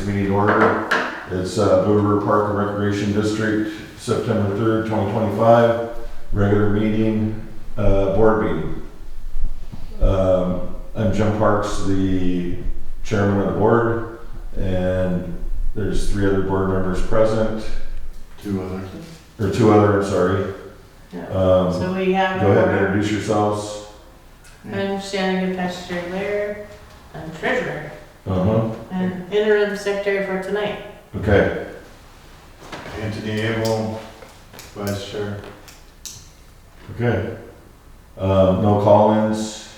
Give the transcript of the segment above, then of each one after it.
this meeting to order. It's Blue River Park and Recreation District, September 3rd, 2025, regular meeting, board meeting. I'm Jim Parks, the chairman of the board, and there's 3 other board members present. 2 others. Or 2 other, I'm sorry. Yeah. So we have. Go ahead and introduce yourselves. I'm Shannon Pastor Blair. I'm treasurer Uh-huh. and interim secretary for tonight. Okay. Anthony Abel, vice chair. Okay. No call-ins.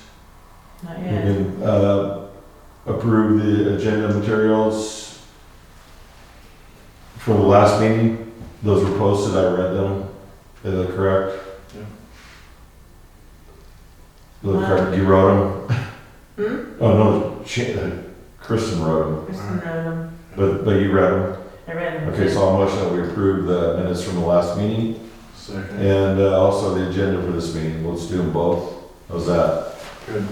Not We yet. can approve the agenda materials for the last meeting. Those were posted, I read them. Is that correct? Yeah. Is that correct? You wrote them? Oh, no, Kristen wrote them, Kristen wrote them. but you read them. I read them. Okay, so I'll motion that we approve the minutes from the last meeting Second. and also the agenda for this meeting. Let's do them both. How's that? Good.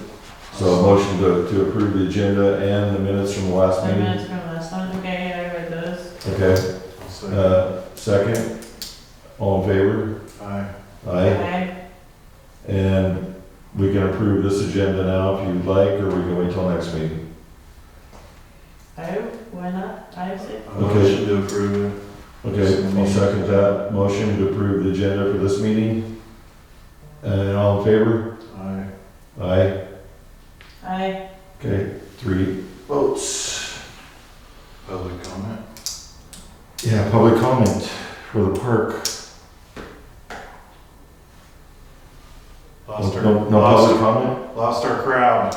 So a motion to approve the agenda and the minutes from the last 10 meeting. minutes from last one. Okay, yeah, I read those. Okay, I'll second. second. All in favor? Aye. Aye. Okay. And we can approve this agenda now if you'd like, or we can wait till next meeting. Oh, why not? I say. A motion to approve it. Okay, I'll second that motion to approve the agenda for this meeting. And all in favor? Aye. Aye. Aye. Okay, 3 votes. Public comment. Yeah, public comment for the park. Lost our, No public comment? lost our crowd.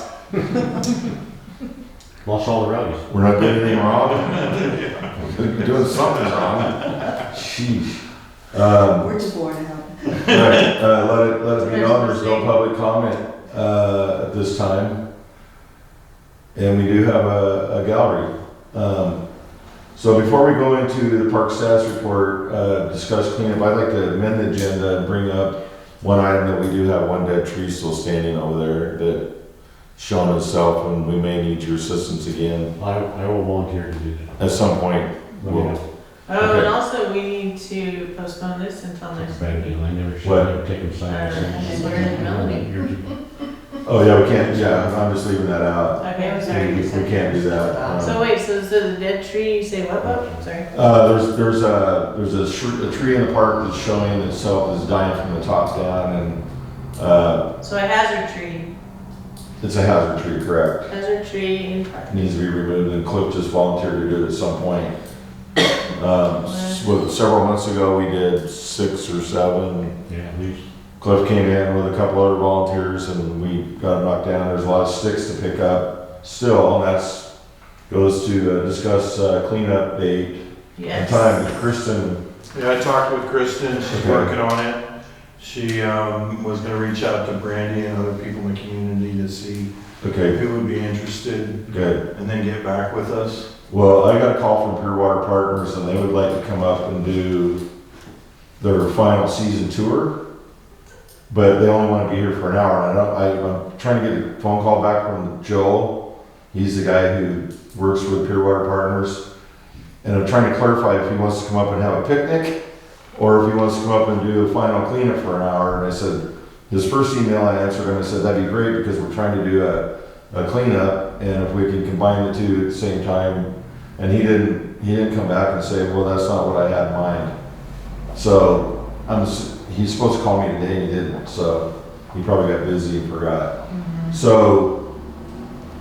Lost all the rowdies. We're not doing anything wrong? We're doing something wrong. Sheesh. We're just bored out. Right, let it be known, there's no public comment at this time. And we do have a gallery. So before we go into the park status report, discuss cleanup, I'd like to amend the agenda and bring up one item that we do have one dead tree still standing over there that shown itself, and we may need your assistance again I will volunteer to do that. at some point. Let me know. Oh, Okay. and also we need to postpone this until That's next a bad meeting. deal. I never should What? have taken signs. Swear in Melanie. Oh, yeah, we can't, yeah, I'm just leaving that out. Okay, I'm We sorry. we can't do that. So wait, so the dead tree, you say what about? Sorry. There's a tree in the park that's showing itself as dying from the top down, and So a hazard tree, it's a hazard tree, correct? hazard tree in park. Needs to be removed, and Cliff just volunteered to do it at some point. Several months ago, we did 6 or 7. Yeah, at least. Cliff came in with a couple other volunteers, and we got them knocked down. There's a lot of sticks to pick up still, and that's goes to discuss cleanup date and Yes. time. Kristen, Yeah, I talked with Kristen, she's Okay. working on it. She, was gonna reach out to Brandy and other people in the community to see okay, who would be interested good. and then get back with us. Well, I got a call from Pure Water Partners, and they would like to come up and do their final season tour, but they only want to be here for an hour. And I'm trying to get a phone call back from Joel. He's the guy who works with Pure Water Partners, and I'm trying to clarify if he wants to come up and have a picnic, or if he wants to come up and do a final cleanup for an hour. And I said, his first email I answered him, I said, that'd be great, because we're trying to do a cleanup, and if we can combine the 2 at the same time. And he didn't come back and say, well, that's not what I had in mind. So he's supposed to call me today, and he didn't, so he probably got busy and forgot. So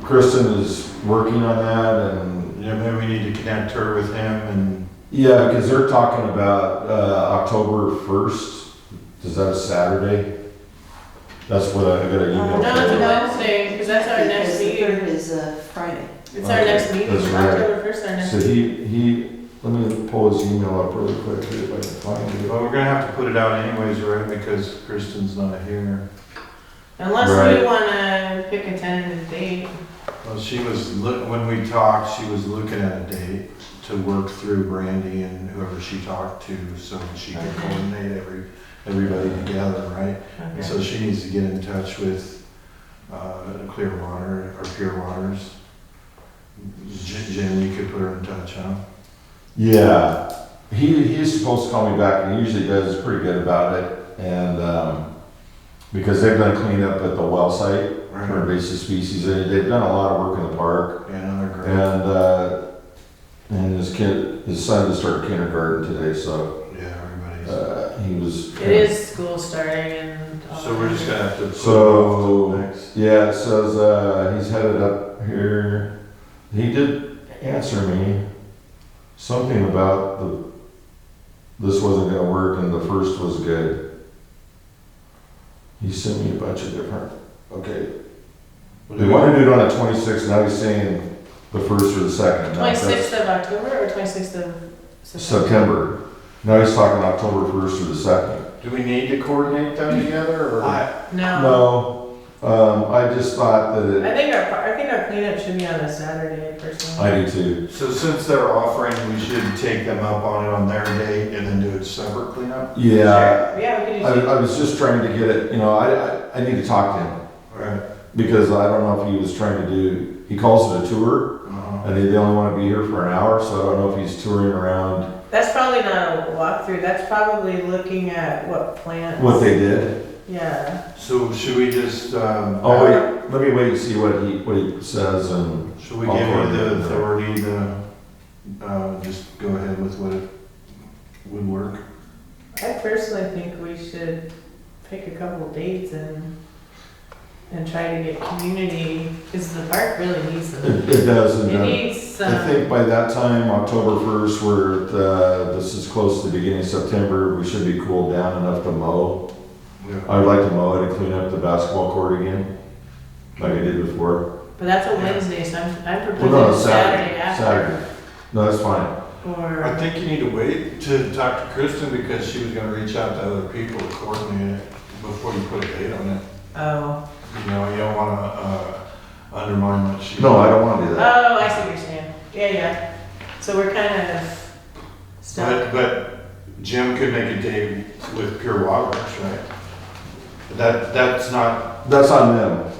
Kristen is working on that, and Yeah, maybe we need to connect her with him and, yeah, because they're talking about October 1st. Is that a Saturday? That's what I got an email. No, it's a from. Wednesday, because that's our next Because the meeting. 3rd is Friday. It's our next meeting, That's right. October 1st, our next So meeting. let me pull his email up really quick, see if I can find it. well, we're gonna have to put it out anyways, right, because Kristen's not here. Unless Right. we wanna pick a tentative date. Well, she was, when we talked, she was looking at a date to work through Brandy and whoever she talked to, so that she could Okay. coordinate everybody together, right? And so Okay. she needs to get in touch with, Clearwater, or Pure Waters, Jim, you could put her in touch, huh? Yeah, he's supposed to call me back, and he usually does pretty good about it, and, because they've done cleanup at the well site for invasive species, and they've done a lot of work in the park, Yeah, another great. and his son just started kindergarten today, so, Yeah, everybody's. he was. It is school starting and. So we're just gonna have to. put it So- off till next. Yeah, it says, he's headed up here. He did answer me something about this wasn't gonna work and the first was good. He sent me a bunch of different, okay. They want to do it on the 26th, now he's saying the first or the second. Now that's 26th of October or 26th of September? September. Now he's talking October 1st or the 2nd. Do we need to coordinate them together, or? No. No, I just thought that I think our cleanup should be on a Saturday personally. I do too. So since they're offering, we should take them up on it on their day and then do it separate cleanup? Yeah, Sure. Yeah, we could do. I was just trying to get it, I need to talk to him. Right. Because I don't know if he was trying to do, he calls it a tour, Uh-huh. and they only want to be here for an hour, so I don't know if he's touring around That's probably not a walkthrough. That's probably looking at what plants. what they did. Yeah. So should we just, Oh, wait, let me wait and see what he says, and, should we I'll give you coordinate the that. authority to, just go ahead with what it would work? I personally think we should pick a couple of dates and try to get community, because the park really needs them. it does, It and needs some. I think by that time, October 1st, this is close to the beginning of September, we should be cooled down enough to mow. Yeah. I would like to mow it and clean up the basketball court again, like I did before. But that's a Wednesday, so I'm Well, proposing no, Saturday after. Saturday. No, that's fine. Or. I think you need to wait to talk to Kristen because she was gonna reach out to other people to coordinate it before you put a date on it. Oh. You know, you don't wanna, undermine what she. No, I don't want to do that. Oh, I see what you're saying. Yeah, yeah. So we're kind of stuck. But Jim could make a date with Pure Water Works, right? That's not, That's on them.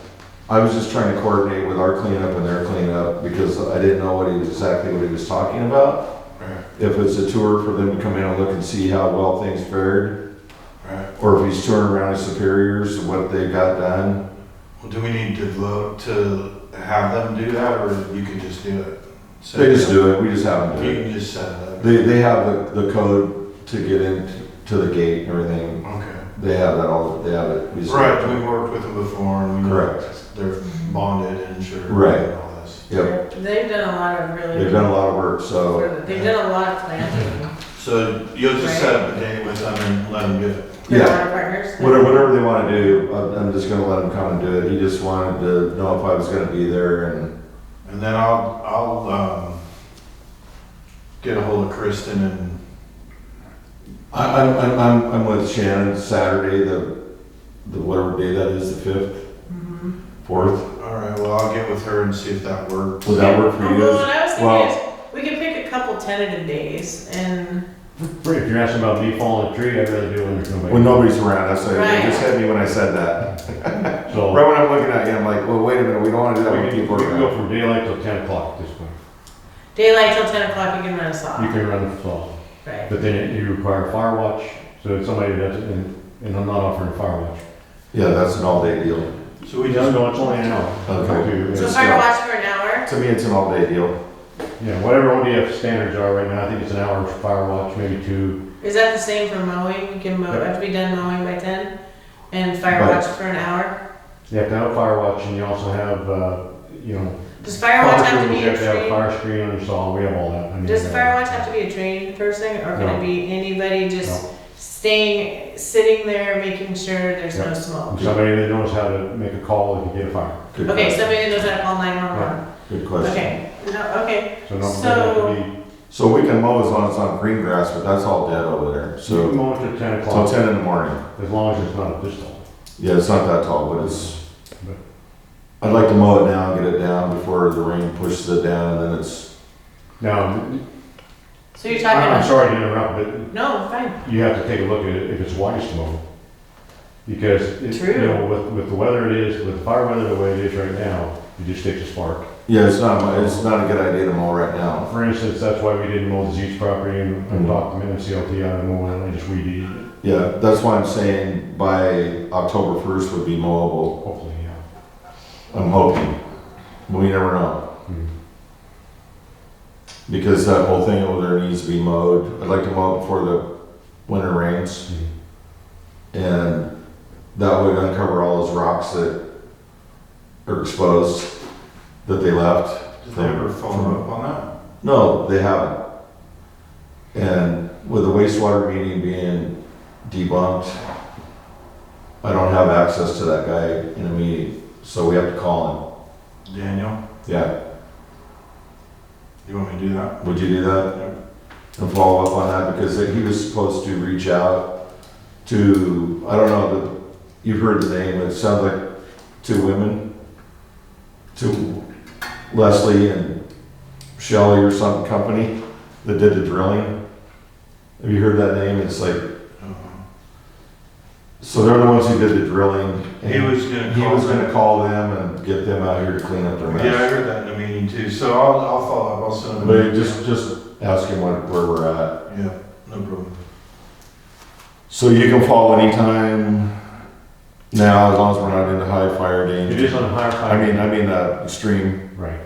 I was just trying to coordinate with our cleanup and their cleanup because I didn't know exactly what he was talking about. right, If it's a tour for them to come in and look and see how well things fared, right. or if he's touring around his superiors, what they got done. Well, do we need to vote to have them do that, or you can just do it? They just do it, we just have them do You it. can just set it up. They have the code to get into the gate and everything. Okay. They have that all, they have it. We just- Right, we've worked with them before, and we know Correct. they're bonded and insured Right. and all this. Yep, They've done a lot of really. they've done a lot of work, so, They've done a lot of planting. So you'll just Right. set up a date with them and let them do it? They're yeah. our partners. Whatever they want to do, I'm just gonna let him come and do it. He just wanted to know if I was gonna be there and, And then I'll get a hold of Kristen and, I'm with Shannon Saturday, the whatever day that is, the 5th, Mhm. 4th. all right, well, I'll get with her and see if that works. Would that work for you Well, guys? what I was thinking Well- is, we could pick a couple tentative days and, If you're asking about me falling a tree, I'd rather do it when there's nobody. When nobody's around, that's what it Right. just hit me when I said that. So, Right when I'm looking at you, I'm like, well, wait a minute, we don't wanna do that we when can, people we are can go around. from daylight till 10 o'clock at this point. daylight till 10 o'clock, you can run us off. You can run the flow. Right. But then you require fire watch, so it's somebody that's, and I'm not offering fire watch. Yeah, that's an all-day deal. So we No, just, no, it's only an hour. Okay. So It's fire not- watch for an hour? To me, it's an all-day deal. Yeah, whatever ODF standards are right now, I think it's an hour for fire watch, maybe 2. Is that the same for mowing? You can mow, Yep. have to be done mowing by 10? And fire Right. watch for an hour? You have to have fire watch, and you also have, you know, Does fire watch have to crews, be you a have to have trained? fire screen on your saw, we have all that. I mean, Does the fire watch have to be a trained person, or can No. it be anybody just No. sitting there, making sure there's no Yep. smoke? Somebody that knows how to make a call if you get a fire. Good Okay, question. somebody that knows how to call 911. Good question. Okay, no, okay, So no, So- that would be, So we can mow as long as it's on green grass, but that's all dead over there, you can so, mow it till 10 till o'clock, 10 in the morning. as long as it's not this tall. Yeah, it's not that tall, but I'd like to mow it now and get it down before the rain pushes it down, and then it's, Now, so you're talking I'm about, sorry to interrupt, but no, fine, you have to take a look at it if it's wise to mow. Because, True. you know, with the weather it is, with the fire weather the way it is right now, it just takes a spark. Yeah, it's not a good idea to mow right now. For instance, that's why we didn't mow the Zeech property and talked to MCLT out of mowing it, I just weed eated it. Yeah, that's why I'm saying by October 1st would be mowable. Hopefully, yeah. I'm hoping. We never know. Mhm. Because that whole thing over there needs to be mowed. I'd like to mow it before the winter rains. And that would uncover all those rocks that are exposed, that they left. Did they ever follow up on that? No, they haven't. And with the wastewater meeting being debunked, I don't have access to that guy in a meeting, so we have to call Daniel, him. Yeah, you want me to do that? would you do that? And follow up on that, because he was supposed to reach out to, I don't know, you've heard the name, it sounds like two women, to Leslie and Shelley or some company that did the drilling. Have you heard that name? It's like, so they're the ones who did the drilling. and He was gonna He call was them. gonna call them and get them out here to clean up their Yeah, I mess. heard that in a meeting too, so I'll follow up, I'll send him. But just ask him where we're at. Yeah, no problem. So you can follow anytime now, as long as we're not into high fire It danger. is on higher I fire. mean, extreme. Right.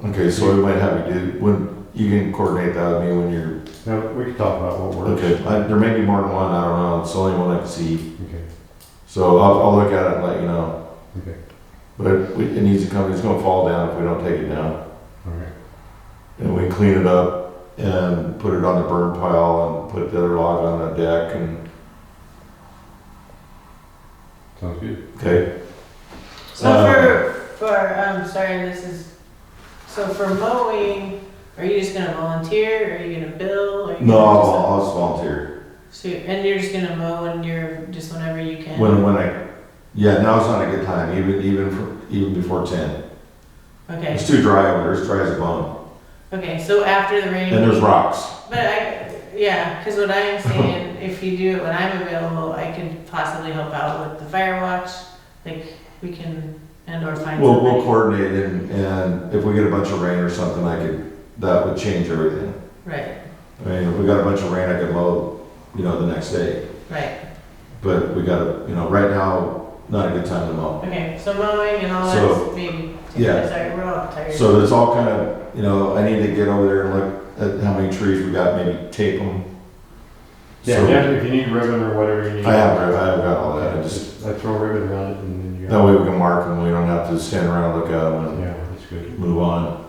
Okay, so we might have you do, when, you can coordinate that with me when you're, Now, we can talk about what works. okay, there may be more than one, I don't know, it's the only one I can see. Okay, So I'll look at it and let you know. okay, But it needs to come, it's gonna fall down if we don't take it down. all right. And we clean it up and put it on the burn pile and put the other log on the deck and, Sounds good. okay? So sorry, so for mowing, are you just gonna volunteer, are you gonna bill? Are you No, gonna I'll just volunteer. So, and you're just gonna mow and you're just whenever you can? Yeah, now's not a good time, even before 10. Okay, It's too dry over there, it's dry as a bone. okay, so after the rain. And there's rocks. But yeah, because what I'm saying, if you do it when I'm available, I could possibly help out with the fire watch, like, we can, or find We'll somebody. coordinate and if we get a bunch of rain or something, that would change everything. Right, I mean, if we got a bunch of rain, I could mow, the next day. right, But we gotta, right now, not a good time to mow. okay, so mowing and all So, that's maybe, yeah. sorry, we're all tired. So it's all kind of, I need to get over there and look at how many trees we got, maybe tape them. Yeah, So- yeah, if you need ribbon or whatever you need. I have got all that, I just, I throw ribbon around it and then you that way we can mark them, we don't have to stand around and look at them Yeah, that's good. and move on.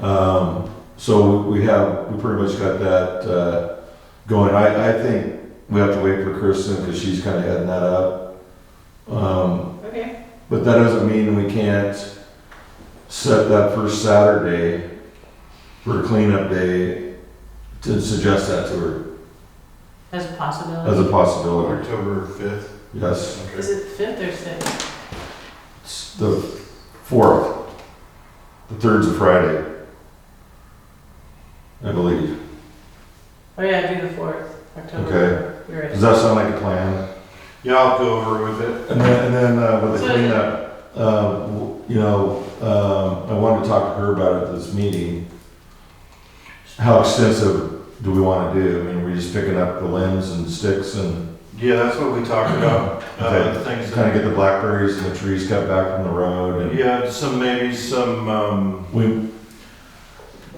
Okay. So we pretty much got that, going. I think we have to wait for Kristen, because she's kind of heading that up. Okay, But that doesn't mean we can't set that first Saturday for cleanup day to suggest that to her as a as possibility. a possibility. October 5th. Yes, Is it 5th or 6th? it's the 4th. The 3rd's a Friday, I believe. Oh yeah, do the 4th, October. Okay. You're right. Does that sound like a plan? Yeah, I'll go over with it. And then with the So- cleanup, I wanted to talk to her about it at this meeting. How extensive do we want to do? I mean, we're just picking up the limbs and sticks and Yeah, that's what we talked about, Okay. things kind of that, get the blackberries and the trees cut back from the road and yeah, maybe some, we,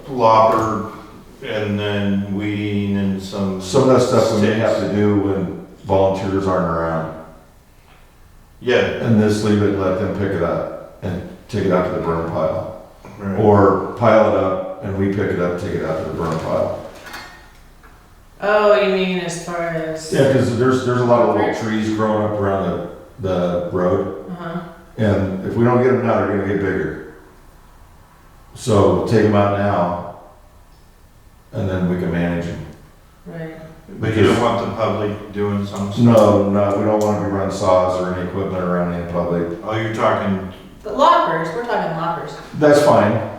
lopper and then weeding and some. some of that stuff we may sticks. have to do when volunteers aren't around. Yeah, And just leave it and let them pick it up and take it out to the burn pile. right. Or pile it up and we pick it up, take it out to the burn pile. Oh, you mean as far as? Yeah, because there's a lot of little trees growing up around the road, Uh-huh, and if we don't get them now, they're gonna get bigger. So take them out now, and then we can manage them. right. But you don't want the public doing some stuff? No, we don't want to be running saws or any equipment around in public. Oh, you're talking, The loppers, we're talking loppers. That's fine.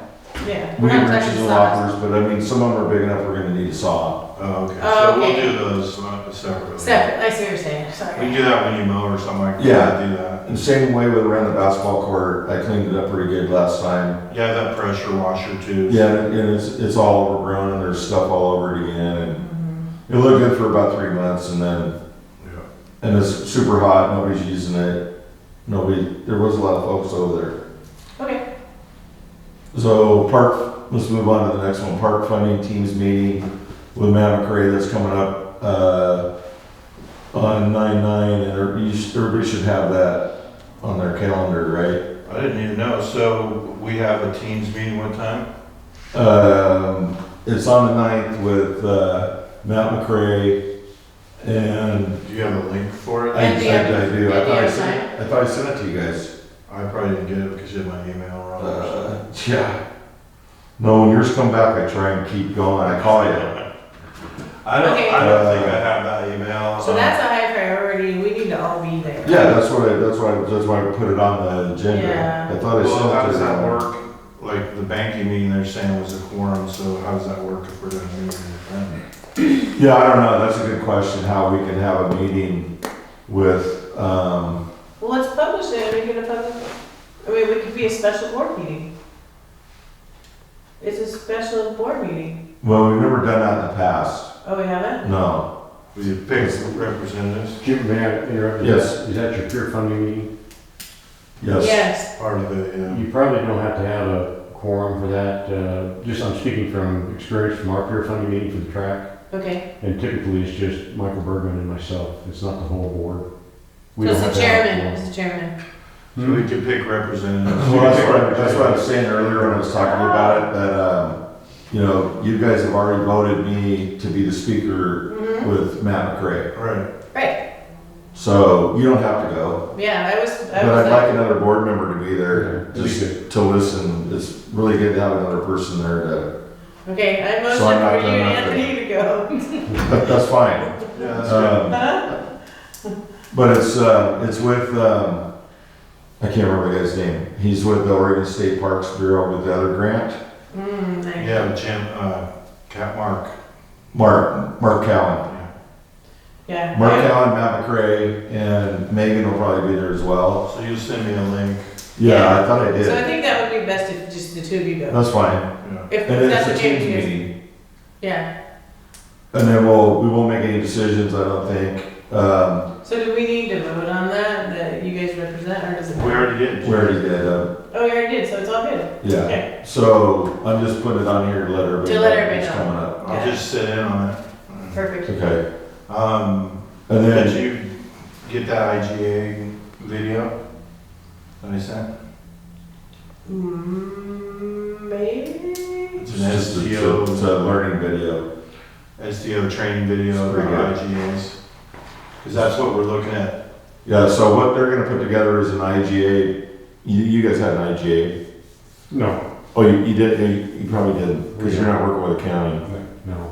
Yeah. We We're get not wrenches touching and saws. loppers, but I mean, some of them are big enough, we're gonna need a saw. Oh, okay, Oh, so we'll okay. do those separately. Separate, I see what you're saying, We sorry. can do that when you mow or something like that. Yeah. Do that. And same way with around the basketball court, I cleaned it up pretty good last time. Yeah, that pressure washer too. Yeah, and it's all overgrown and there's stuff all over it again, and Mhm. it looked good for about 3 months, and then, Yeah. and it's super hot, nobody's using it. There was a lot of folks over there. Okay, So park, let's move on to the next one, park funding teams meeting with Matt McCray that's coming up, on 9/9, and everybody should have that on their calendar, right? I didn't even know, so we have a teams meeting what time? It's on the 9th with, Matt McCray, and Do you have a link for it? I And the other- do, I and the thought I other sent, I thought I sent it to you guys. I probably didn't get it because you had my email wrong or something. Yeah. No, when yours come back, I try and keep going, I call you. I don't think I have that email. so that's a high priority, we need to all be there. Yeah, that's why I put it on the agenda. Yeah. I thought I Well, sent it to how does that you. work? Like the banking meeting they're saying was a quorum, so how does that work if we're doing a meeting with them? Yeah, I don't know, that's a good question, how we can have a meeting with, Well, let's publish it, make it a public, I mean, it could be a special board meeting. It's a special board meeting. well, we've never done that in the past. Oh, we haven't? No. Will you pick representatives? Jim, may I interrupt? Yes. Is that your peer funding meeting? Yes. Yes, Part of it, yeah. You probably don't have to have a quorum for that. Just, I'm speaking from experience from our peer funding meeting for the track. okay. And typically it's just Michael Bergman and myself. It's not the whole board. We So don't it's the have to have a chairman, quorum. it's the chairman. So we could pick representatives. Well, that's what I was saying earlier when I was talking about it, that, you know, you guys have already voted me to be the speaker Mm-hmm. with Matt McCray. Right. Right, So you don't have to go, yeah, I was but I'd like like, another board member to be there, Yeah, that'd be just good. to listen. It's really good to have another person there to, okay, I motion So I'm not for you done and nothing. Anthony to go. that's fine. Yeah, that's good. Huh? But it's with, I can't remember the guy's name. He's with the Oregon State Parks Bureau with the other grant. Nice. Yeah, Jim, Cat Mark. Mark Cowan. Yeah. Yeah. Mark Allen, Matt McCray, and Megan will probably be there as well. So you'll send me a link. Yeah, I thought I So I did. think that would be best if just the two of you go. That's fine. Yeah. If And that's it's a okay teams with you. meeting. Yeah. And then we won't make any decisions, I don't think. So do we need to vote on that you guys represent, or does it? We already did. We already did, Oh, we already did, so it's all good. yeah. Okay. So I'm just putting it on here to let everybody To know let everybody it's know. coming up. I'll just sit in on it. Perfect. Okay. And Did then, you get that IGA video that I sent? Maybe? It's it's an just it's STO, a learning video. STO training video It's for pretty good. IGAs. Because that's what we're looking at. Yeah, so what they're gonna put together is an IGA. You guys had an IGA. No, Oh, you did, you probably didn't, because you're not working with the county. no.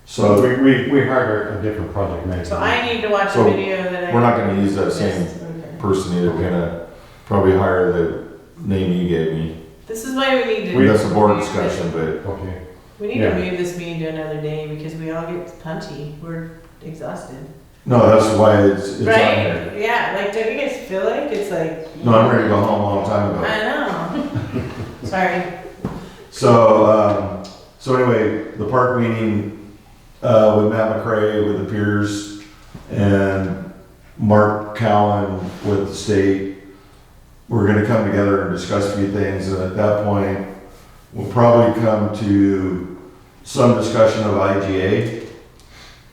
So We hired a different project manager. So I need to watch So a video that I. we're not gonna use that same missed. Okay. person either. We're gonna probably hire the name you gave me. This is why we need to. That's a board move this- discussion, but Okay. We need Yeah. to move this meeting to another day because we all get punchy. We're exhausted. no, that's why it's on there. Right? Yeah, like, don't you guys feel like it's like? No, I'm ready to go home a long time ago. I know. Sorry. So, so anyway, the park meeting, with Matt McCray, with the peers, and Mark Cowan with the state, we're gonna come together and discuss a few things, and at that point, we'll probably come to some discussion of IGA,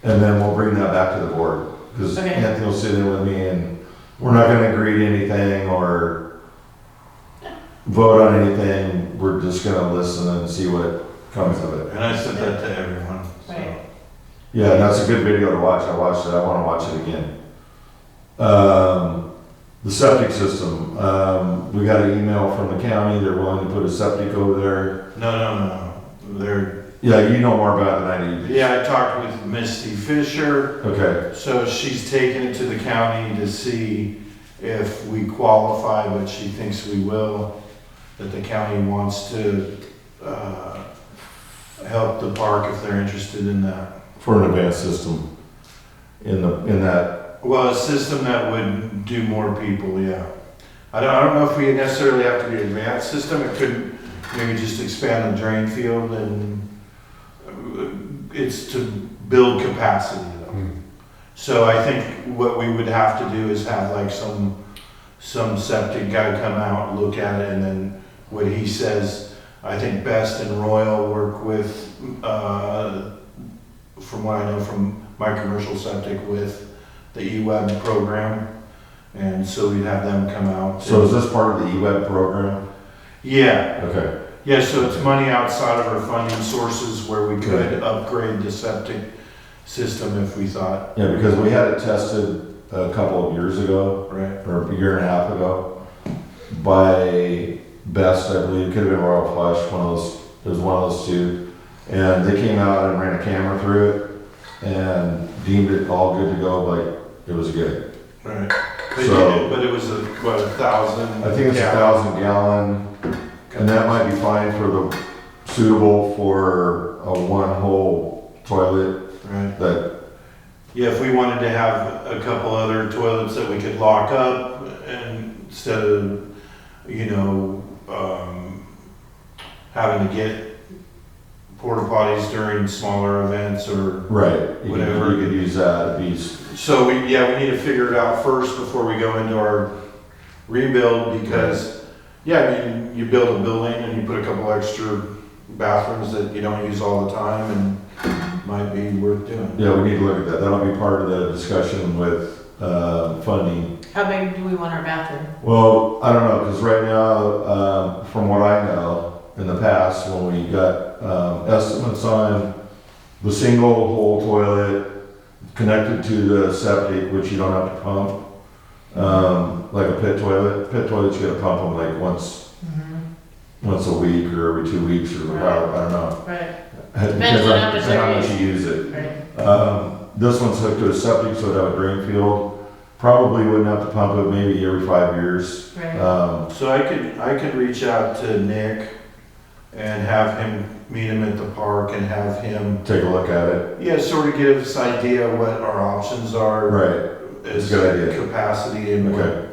and then we'll bring that back to the board, because Okay. Anthony will sit in with me, and we're not gonna agree to anything, or vote on anything, we're just gonna listen and see what comes of it. And I sent that to everyone. So. Right. Yeah, that's a good video to watch, I watched it, I wanna watch it again. The septic system, we got an email from the county, they're willing to put a septic over there. No. They're, Yeah, you know more about it than I do. yeah, I talked with Misty Fisher. Okay, So she's taken it to the county to see if we qualify, but she thinks we will. That the county wants to help the park if they're interested in that. For an advanced system in that, Well, a system that would do more people, yeah. I don't know if we necessarily have to be an advanced system, it could maybe just expand the drain field and it's to build capacity though. Hmm. So I think what we would have to do is have like some septic guy come out, look at it, and then what he says, I think Best and Royal work with, from what I know from my commercial septic, with the eWeb program. And so we'd have them come out. so is this part of the eWeb program? Yeah, Okay, yeah, so it's money outside of our funding sources where we could upgrade the septic system if we thought, yeah, because we had it tested a couple of years ago, right? or a year and a half ago, by Best, I believe, it could have been Royal Flush, one of those, it was one of those two. And they came out and ran a camera through it and deemed it all good to go, like, it was good. Right. So- But it was what, 1,000? I think it's 1,000 gallon, and that might be fine for the, suitable for a one-hole toilet Right. that, Yeah, if we wanted to have a couple other toilets that we could lock up and instead of, you know, having to get porta potties during smaller events or, right, you Whatever. could, you could use that, it'd be, so we need to figure it out first before we go into our rebuild because, yeah, I mean, you build a building and you put a couple extra bathrooms that you don't use all the time and might be worth doing. yeah, we need to look at that, that'll be part of the discussion with, funding. How big do we want our bathroom? Well, I don't know, because right now, from what I know, in the past, when we got estimates on the single hole toilet connected to the septic, which you don't have to pump, like a pit toilets, you gotta pump them like once a week or every 2 weeks or how, I don't know. Right, Depends on how much how much they're you use it. right. This one's hooked to a septic, so it'd have a drain field. Probably wouldn't have to pump it maybe every 5 years. Right. So I could reach out to Nick and have him meet him at the park and have him, Take a look at it. yeah, sort of give us an idea what our options are. Right, As That's a good idea. capacity and what. okay.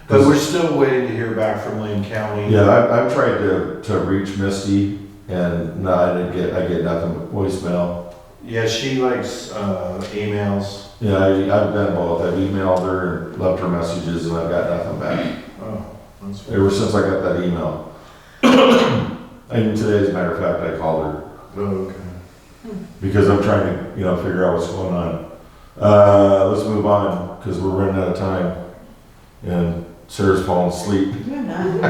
But we're still waiting to hear back from Lynn County. Yeah, I've tried to reach Misty and no, I get nothing but voicemail. Yeah, she likes emails. Yeah, I've done both. I've emailed her and left her messages and I've got nothing back. Oh, that's fair. Ever since I got that email. And today, as a matter of fact, I called her Oh, okay. because I'm trying to, figure out what's going on. Let's move on because we're running out of time and Sarah's falling asleep. You're not.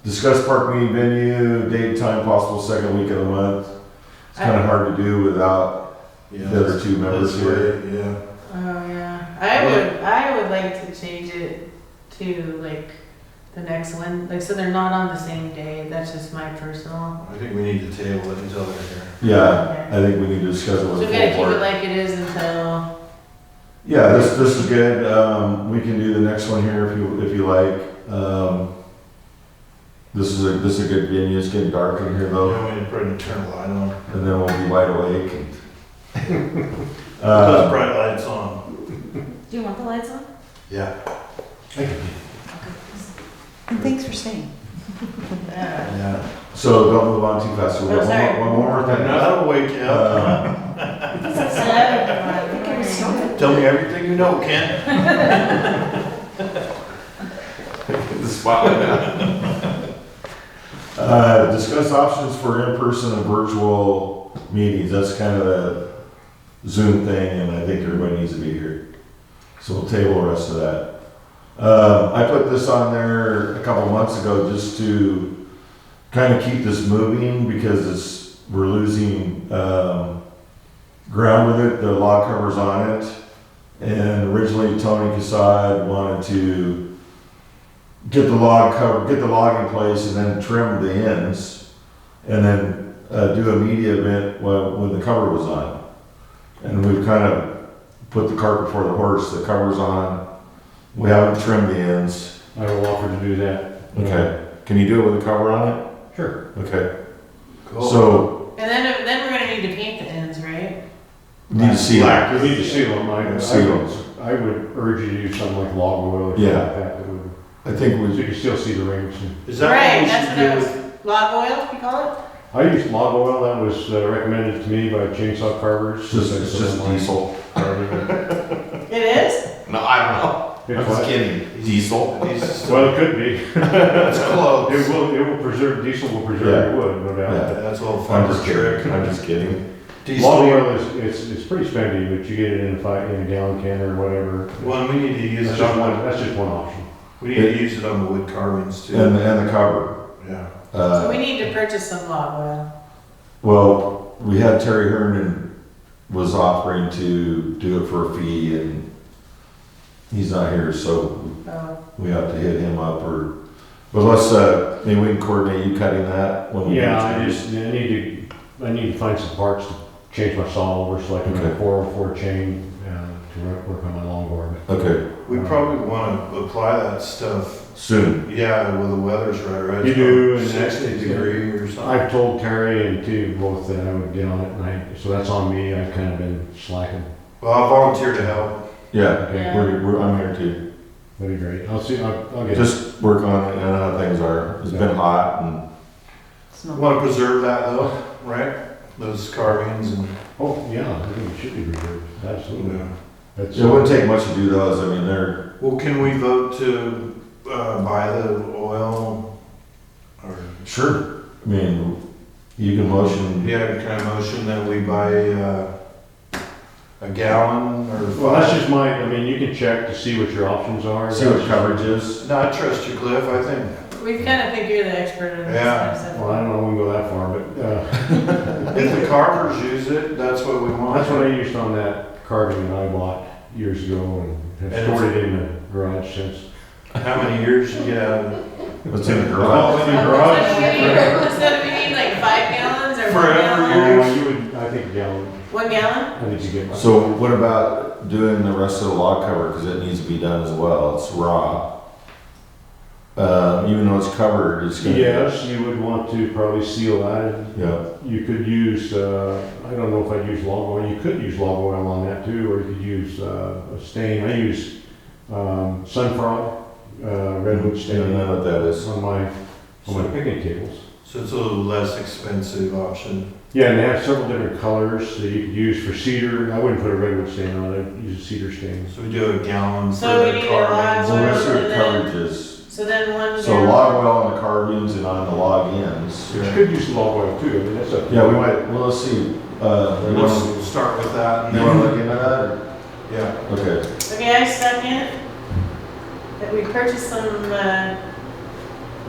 Discuss park meeting venue, date, time, possible second week of the month. It's kind of hard to do without Yeah. the other two members That's here. right, yeah. Oh, yeah. I would like to change it to like the next one, like, so they're not on the same day. That's just my personal. I think we need to table it until they're here. Yeah, I think we need to discuss it So with we the gotta full keep it board. like it is until, Yeah, this is good. We can do the next one here if you like. This is a good venue. It's getting dark in here though, Yeah, we need to probably turn the light on. and then we'll be wide awake. Put Uh, those bright lights on. Do you want the lights on? Yeah. And thanks for staying. yeah. Yeah. So don't move on too fast. We Oh, got sorry. one more thing. That'll wake you up. Tell me everything you know, Ken. The spotlight. Discuss options for in-person and virtual meetings. That's kind of a Zoom thing, and I think everybody needs to be here. So we'll table the rest of that. I put this on there a couple months ago just to kind of keep this moving because we're losing ground with it. The log cover's on it, and originally Tony Casad wanted to get the log in place and then trim the ends and then do a media event when the cover was on. And we've kind of put the cart before the horse. The cover's on. We haven't trimmed the ends. I will offer to do that. Okay. Can you do it with a cover on it? Sure. Okay, Cool. so, And then we're gonna need to paint the ends, right? need to see Black. that. You need to seal them. Seal 'em. I would urge you to use something like log oil or something Yeah. like that. That would, I think so we, you can still see the rings. Is that Right, what we that's should what I do? was, log oil, you call it? I used log oil. That was recommended to me by chainsaw carvers. it's just, it's just diesel. It is? No, I don't know. I'm just kidding. Diesel. Well, it could be. That's close. It will preserve, diesel will preserve your wood, no doubt. Yeah. That's a little I'm fun just trick. kidding. I'm just kidding. Diesel. Log oil it's pretty spendy, but you get it in a gallon can or whatever. Well, and we need to use That's it just on, one, that's just one option. we need to use it on the wood carvings too. And the cover. Yeah. So we need to purchase some log oil. Well, we had Terry Herndon was offering to do it for a fee and he's not here, so Oh, we have to hit him up but let's, maybe we can coordinate you cutting that when we. Yeah, I need to find some parts to change my saw over so I can run a Okay. 404 chain to work on my longboard. Okay, We probably want to apply that stuff, soon. yeah, when the weather's right? You do, It's and 60 that's- degree or something. I've told Terry and T both that I would get on it, so that's on me. I've kind of been slacking. Well, I'll volunteer to help. Yeah, Okay, I'm here too. that'd be great. I'll see. I'll get. Just work on it, I know how things are. It's been hot and, Want to preserve that though, right? Those carvings and, Oh yeah, I think it should be reserved. Absolutely. yeah. That's, it wouldn't take much to do those. I mean, they're, Well, can we vote to buy the oil? Or, sure. I mean, you can motion. yeah, can I motion that we buy a gallon or? Well, that's just I mean, you can check to see what your options are. See what coverage is. No, I trust you, Cliff, I think. we kind of think you're the expert in this Yeah. kind of stuff. Well, I don't know if we can go that far, but If the carvers use it, that's what we want. that's what I used on that carving that I bought years ago and have And stored it in the garage since. How many years you get out of it? What's in the Oh, garage? in the garage? Instead of we need like 5 gallons or 1 Forever gallon? Oh, you would, I think a gallon. 1 gallon? I think you get. So what about doing the rest of the log cover, cause it needs to be done as well, it's raw. Even though it's covered, it's gonna. Yes, you would want to probably seal that. Yeah, You could use, I don't know if I'd use log oil, you could use log oil on that too, or you could use a stain. I use sun frog, redwood yeah, I stain know what that is. on my picnic tables. So it's a little less expensive option. Yeah, and they have several different colors that you could use for cedar. I wouldn't put a redwood stain on it, I'd use a cedar stain. So we do a gallon for So we the need a log carvings. So let's see what and then- coverage is. So then 1 So gallon. log oil on the carvings and on the log ends. You could use log oil too, I mean, that's up to Yeah, you. we might, well, let's see, you wanna, Let's start with that and you wanna then, look into that, or? yeah. Okay, Okay, I second that we purchase some, log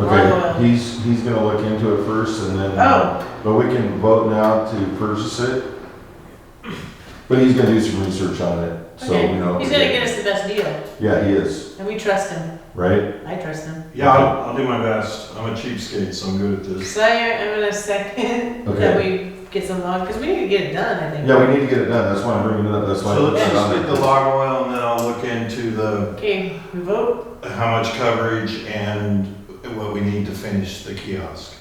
oil. okay, he's gonna look into it first and then. Oh, But we can vote now to purchase it. But he's gonna do some research on it, so okay. we know. He's gonna get us the best deal, Yeah, he is, and we trust him. right? I trust him. Yeah, I'll do my best. I'm a cheapskate, so I'm good at this. So I'm gonna second that we get some log, because we need to get it done, I think. Yeah, we need to get it done, that's why I'm bringing it up, that's why. So I let's put it on just get there. the log oil and then I'll look into the, Okay, we vote? how much coverage and what we need to finish the kiosk.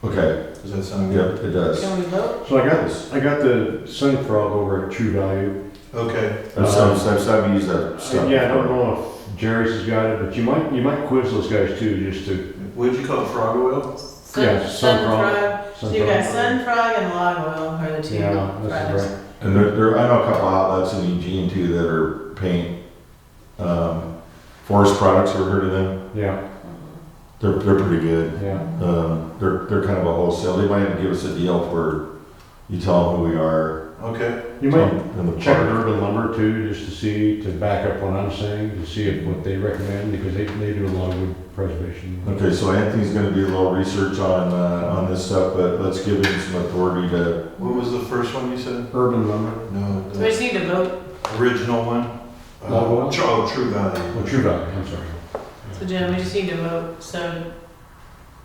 Okay, Does that sound good? yep, it does. Can we vote? So I got the sun frog over at True Value. Okay. I've used that stuff. Yeah, I don't before. know if Jerry's has got it, but you might quiz those guys too, just to. What'd you call it, frog oil? Yeah, sun frog. So you got sun frog and log oil are the two Yeah, that's products. right. And I know a couple outlets in Eugene too that are paint, forest products, ever heard of them? Yeah, They're pretty good. yeah. They're kind of a wholesale, they might even give us a deal for, you tell them who we are. Okay. You might in the check with park. Urban Lumber too, just to see, to back up what I'm saying, to see if what they recommend, because they do a lot of wood preservation. Okay, so Anthony's gonna do a little research on this stuff, but let's give him some authority to, What was the first one you said? Urban Lumber, No, So we just need to vote. the original one? Log oil? True Value. oh, True Value, I'm sorry. So Jim, we just need to vote. So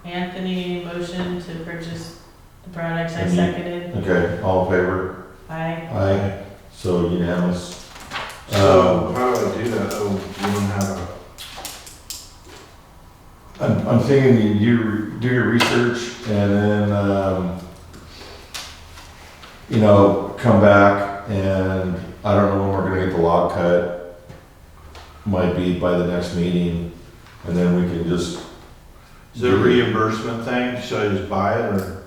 Anthony motion to purchase the products. I Mhm. seconded. okay, all in favor? Aye. Aye. So unanimous. So how do I do that? Oh, you don't have I'm thinking you do your research and then, you know, come back and I don't know when we're gonna get the log cut. Might be by the next meeting and then we can just, Is it a reimbursement thing? Should I just buy it or?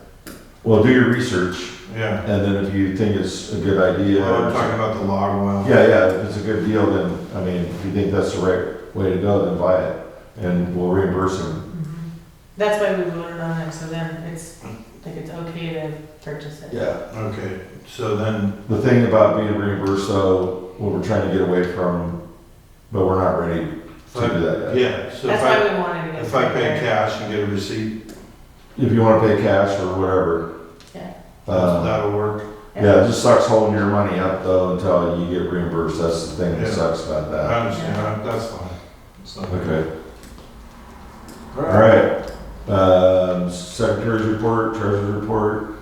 well, do your research Yeah. and then if you think it's a good idea. Well, I'm talking about the log oil. Yeah, if it's a good deal, then, I mean, if you think that's the right way to go, then buy it and we'll reimburse them. That's why we voted on it, so then it's, like, it's okay to purchase it. Yeah. Okay, so then, The thing about being reimbursed though, what we're trying to get away from, but we're not ready to do that yet. yeah, so That's why we wanted to get. if I pay started. cash and get a receipt, If you wanna pay cash or whatever. Yeah. that'll work. Yeah, it just sucks holding your money up though until you get reimbursed. That's the thing that Yeah. sucks about I that. understand, that's fine. It's not- Okay, all right. Secretary's report, treasurer's report.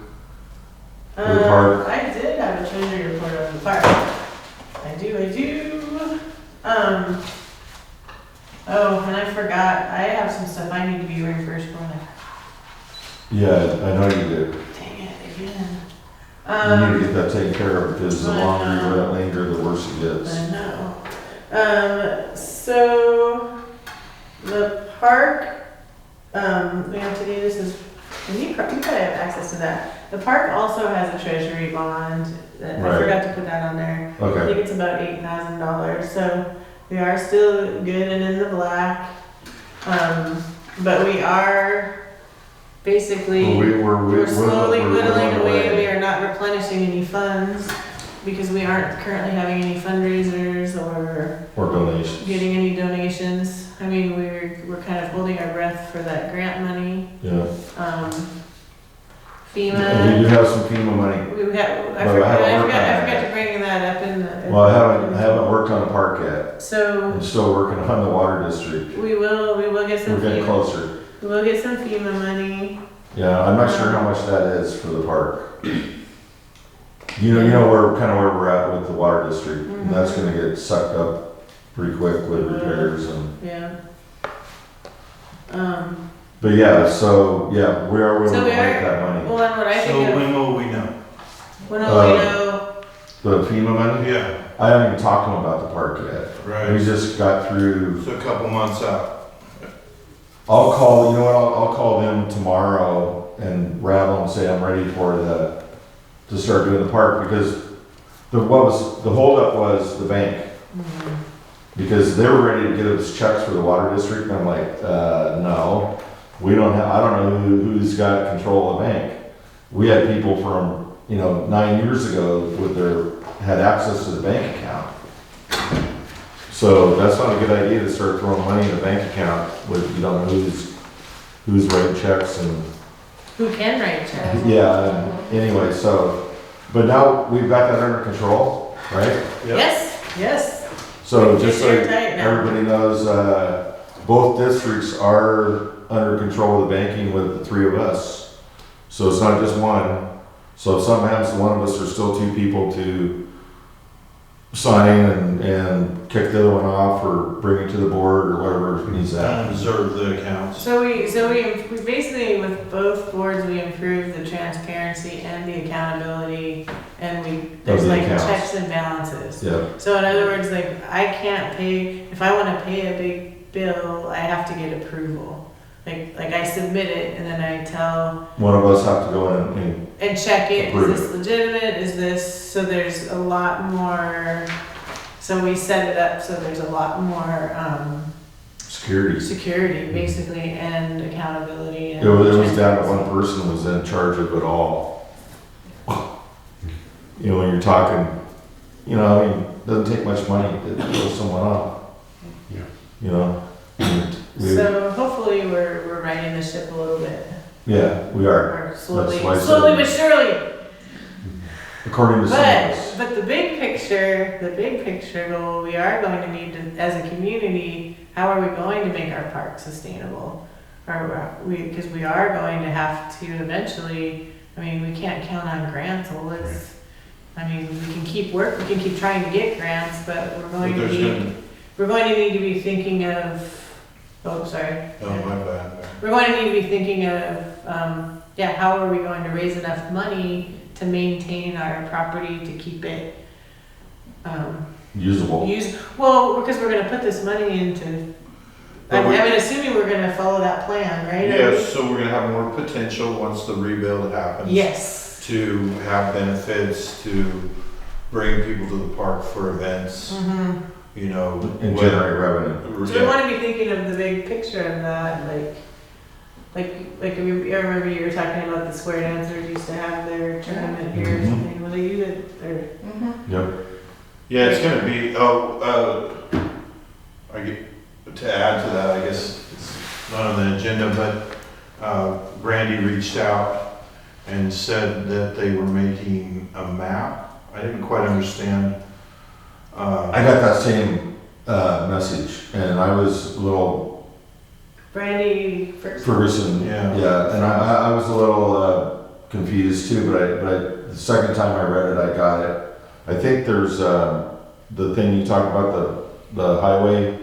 For the park. I did have a treasury report on the park. I do. Oh, and I forgot, I have some stuff I need to be reimbursed for. Yeah, I know you do. Dang it, again. You need to get that taken care of because the I longer you know. let it linger, the worse it gets. I know. So the park, we have to do this is, and you probably have access to that. The park also has a treasury bond, that I Right. forgot to put that on there. I Okay, think it's about $8,000, so we are still good and in the black. But we are basically, we're slowly whittling away. We are not replenishing any funds because we aren't currently having any fundraisers or or donations. getting any donations. I mean, we're kind of holding our breath for that grant money. Yeah. FEMA. And you do have some FEMA money. We have, But I haven't worked on I that forgot yet. to bring that up in the. Well, I haven't worked on the park yet. So I'm still working on the water district. we will get some We're getting FEMA, closer. we will get some FEMA money. Yeah, I'm not sure how much that is for the park. You know where, kind of where we're at with the water district. And that's gonna get sucked up pretty quick with repairs and, Yeah. but yeah, so, yeah, we are willing So to we make are- that money. Well, then what I So think of, when will we know? when will we uh, know? The FEMA money? Yeah, I haven't even talked to them about the park yet. We right, just got through, so a couple months out. I'll call, you know what, I'll call them tomorrow and rattle and say I'm ready to start doing the park because the holdup was the bank. Because they were ready to get us checks for the water district and I'm like, no, we don't have, I don't know who's got control of the bank. We had people from, 9 years ago had access to the bank account. So that's not a good idea to start throwing money in the bank account with, you don't know who's writing checks and, Who can write checks? yeah, and anyway, so, but now we've got that under control, right? Yes. So just so It's airtight now. everybody knows, both districts are under control of the banking with the three of us. So it's not just one. So if something happens to one of us, there's still two people to sign and kick the other one off or bring it to the board or whatever needs that. And observe the accounts. So we basically, with both boards, we improved the transparency and the accountability, and there's the like accounts. checks and balances. Yeah, So in other words, like, I can't pay, if I wanna pay a big bill, I have to get approval. Like I submit it and then I tell, one of us have to go in and, check it, Approve is this legitimate, is this, so there's a lot more, so we set it up so there's a lot more, security. security basically and accountability and. It was down to one person was in charge of it all. When you're talking, it doesn't take much money to throw someone off. Yeah. So hopefully we're righting the ship a little bit, Yeah, we are, or slowly, That's why I said- slowly but surely. according to some of us. But the big picture goal, we are going to need to, as a community, how are we going to make our park sustainable? Because we are going to have to eventually, we can't count on grants, we can keep trying to get grants, but But there's gonna- we're going to need to be thinking of Oh, sorry. Oh, my bad. We're going to need to be thinking of, how are we going to raise enough money to maintain our property to keep it, Usable. well, because we're gonna put this money into, But I'm we- assuming we're gonna follow that plan, right? Yes, so we're gonna have more potential once the rebuild happens. Yes. To have benefits, to bring people to the park for events, Mm-hmm. you know. And what- generate revenue. So we wanna be thinking of the big picture of that, I remember you were talking about the square dancers used to have their tournament here or Mhm. something, well, they use it, or, Yep. Yeah, it's gonna be, I get, to add to that, I guess it's not on the agenda, but, Brandy reached out and said that they were making a map. I didn't quite understand. I got that same, message, and I was a little Brandy Ferguson. Ferguson. Yeah. Yeah, and I was a little, confused too, but the second time I read it, I got it. I think there's, the thing you talked about, the highway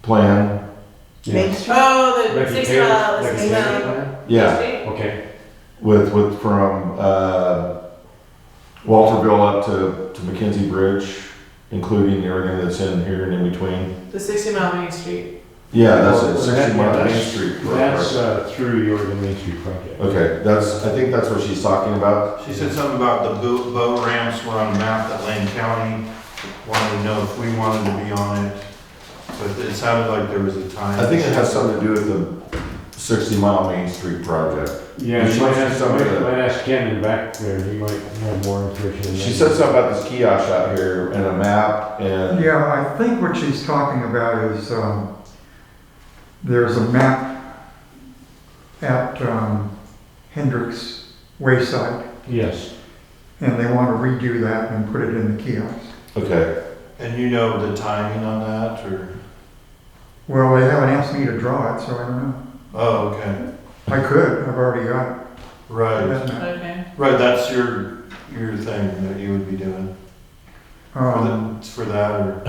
plan. Main Street? Oh, the Like a 60 Taylor- mile, like a 60 Taylor mile. plan? Yeah, Okay, with from, Walterville up to McKenzie Bridge, including everything that's in here and in between. The 60 mile Main Street. Yeah, that's Well, it, that- 60 mile yeah, Main that's- Street. that's, through the Oregon Main Street project. Okay, I think that's what she's talking about. She said something about the boat ramps were on a map that Lane County wanted to know if we wanted to be on it. But it sounded like there was a time. I think it has something to do with the 60 mile Main Street project. Yeah, She you might must have ask, something to- might ask Ken in back there, he might have more information. than She that. said something about this kiosk out here and a map and, Yeah, I think what she's talking about is, there's a map at Hendricks Wayside, Yes, and they want to redo that and put it in the kiosk. okay, And you know the timing on that, or? Well, they haven't asked me to draw it, so I don't know. Oh, okay. I could, I've already got Right, that map. Okay. right, that's your thing that you would be doing. For that, or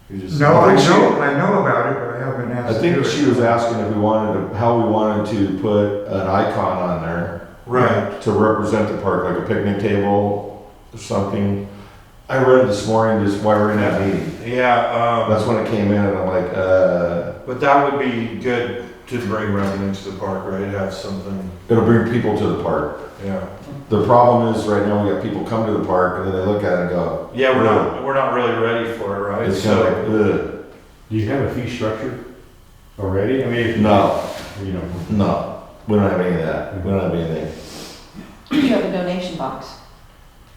you just? No, I I think know about it, but I haven't been I asked to do think it. she was asking if we wanted to, how we wanted to put an icon on there Right, to represent the park, like a picnic table or something. I read it this morning just while we were in that meeting. yeah, That's when it came in and I'm like, but that would be good to bring residents to the park, right, have something, it'll bring people to the park. yeah. The problem is right now we got people come to the park and then they look at it and go, Yeah, we're not really ready for it, right? it's kind of like, ugh. do you have a fee structure already? I mean, if- No, you know, no, we don't have any of that. We don't have anything. Do you have a donation box,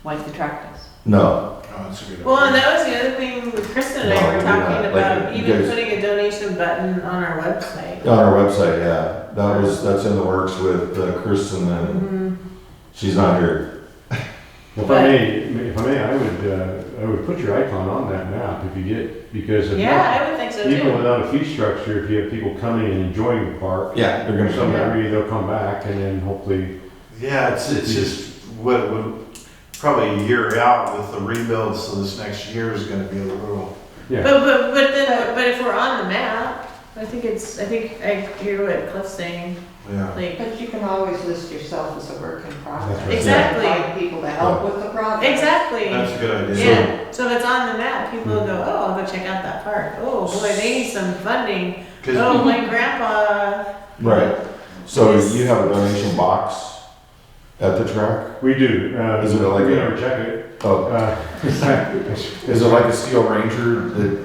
like the track does? No, Oh, that's a good idea. Well, and that was the other thing, Kristen and I No, were we do talking not. about, Like, you even guys- putting a donation button on our website. on our website, yeah. That's in the works with Kristen and Mhm. she's not here. if I may, I would put your icon on that map if you get, because if Yeah, not, I would think so even too. without a fee structure, if you have people coming and enjoying the park, Yeah, they're gonna some come back. area they'll come back and then hopefully, Yeah, it's just, what, probably a year out with the rebuild, so this next year is gonna be a little, yeah. But if we're on the map, I think I hear what Cliff's saying, yeah. like, But you can always list yourself as a work in progress. That's right. Exactly. Invite people to help with the project. exactly. That's a good idea. Yeah, so if it's on the map, people will go, oh, I'll go check out that park. Oh, boy, they need some funding. 'Cause- Oh, my grandpa. Right. So you have a donation box at the track? We do. Is it like we a- never check it. Oh, Is is it like a Steel Ranger that,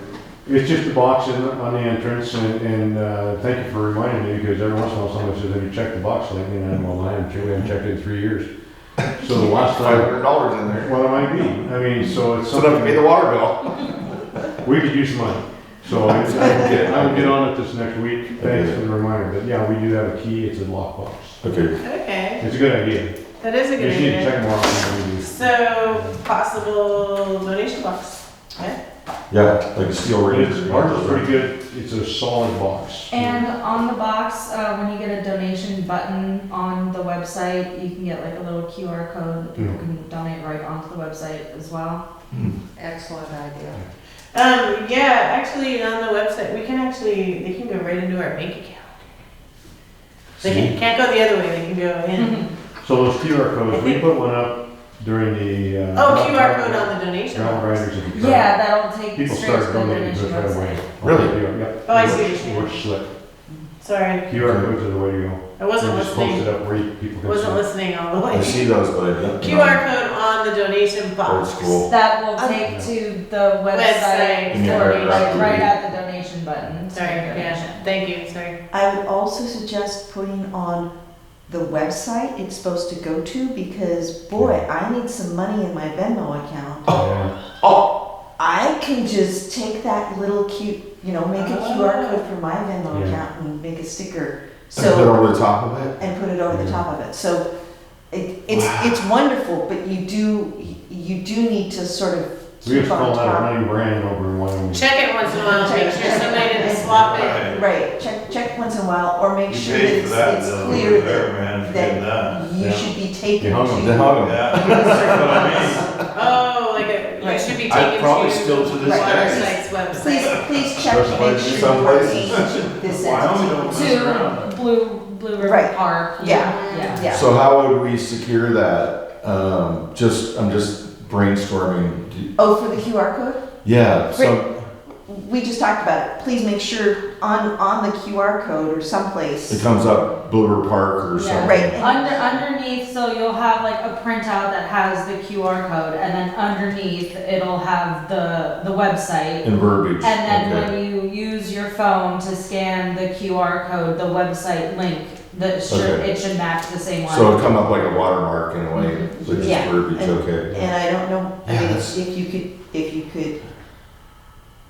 It's just a box on the entrance, and thank you for reminding me, because every once in a while someone says, have you checked the box lately? And I'm, well, I haven't checked it in 3 years. So the last time, $500 in there? well, it might be, I mean, so it's So they have to pay the something, water bill. we could use money. So I will get on it this next week, thanks for the reminder, but yeah, we do have a key, it's a lockbox. Okay. Okay, It's a good idea. that is a You good just need to idea. check more often than we do. So, possible donation box. Yeah. Yeah, like a Steel Ranger. Ours is pretty good, it's a solid box. And on the box, when you get a donation button on the website, you can get like a little QR code that people can donate right onto the website as well. Excellent idea. Yeah, actually, on the website, they can go right into our bank account. They can't go the other way, they can go in. So those QR codes, we put one up during the. Oh, QR code on the donation Ground box. grinders. if you try. Yeah, that'll take People straight to start the donating to donation us right away. website. Really? Yep. Oh, I see what you're saying. Which slip. Sorry, QR codes are the way to go. I wasn't You just post it listening, up where people can see. wasn't listening all the I way. see those, but I don't. QR code on the donation Old box. school. That will take to the website, Yeah, donation, right. right at the donation button. Sorry, Donation. yeah, thank you, sorry. I would also suggest putting on the website it's supposed to go to, because boy, I need some money in my Venmo account. Yeah. I can just take that little cute, make a QR code for my Venmo Yeah. account and make a sticker. And put it So, over the top of it? and put it over the top of it. So it's wonderful, but you do need to sort of We used keep to call on that a top. running brand over in Wyoming. Check it once in a while, make sure somebody didn't swap it. Right, check once in a while, or make You sure paid for that that it's bill clear over there, that, man, forget that. you Yeah. should be taken They hung 'em. to. They hung 'em. Yeah, that's what I mean. Oh, like you should be I taken probably to still to this water day. site's website. Please check to make sure Some you places. engage this Wyoming entity. don't mess around. To Blue River Right. Park. Yeah. Yeah. Yeah. So how would we secure that? I'm just brainstorming. Oh, for the QR code? Yeah, so, We just talked about it. Please make sure on the QR code or someplace. it comes up Blue River Park or Yeah. something. Right. Underneath, so you'll have like a printout that has the QR code, and then underneath it'll have the website. In verbiage. And then Okay. when you use your phone to scan the QR code, the website link, Okay. it should match the same one. So it'll come up like a watermark in a way, which is Yeah. verbiage, okay. And I don't know, Yeah, if that's- if you could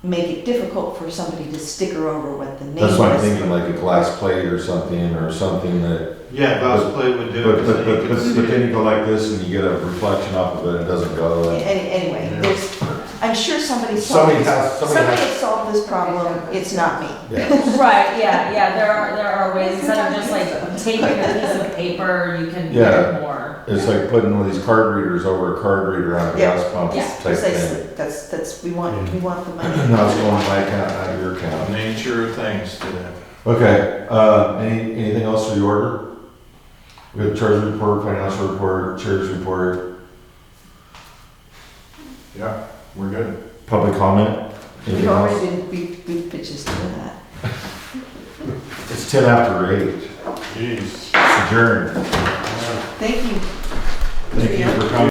make it difficult for somebody to sticker over what the name is. That's why I'm thinking like a glass plate or something that, Yeah, Glass Plate would do but, it. but, so you but, could but see but it. then you go like this and you get a reflection off of it, it doesn't go. and- Anyway, Yeah. I'm sure somebody Somebody solved this. has, Somebody has solved this problem. It's not me. yeah. Right, yeah, there are ways, instead of just like taking a piece of paper, you can Yeah. get more. It's like putting one of these card readers over a card reader on a Yeah. gas pump Yeah. type Precisely. thing. That's, we want the money. Now it's going to my account, not your account. Nature of things today. Okay, anything else for the order? We have treasury report, financial report, chair's report, Yeah, we're good. public comment. We've Anything else? already been, we've just done that. It's 10 after 8. Jeez. Adjourned. Thank you. Thank you for coming.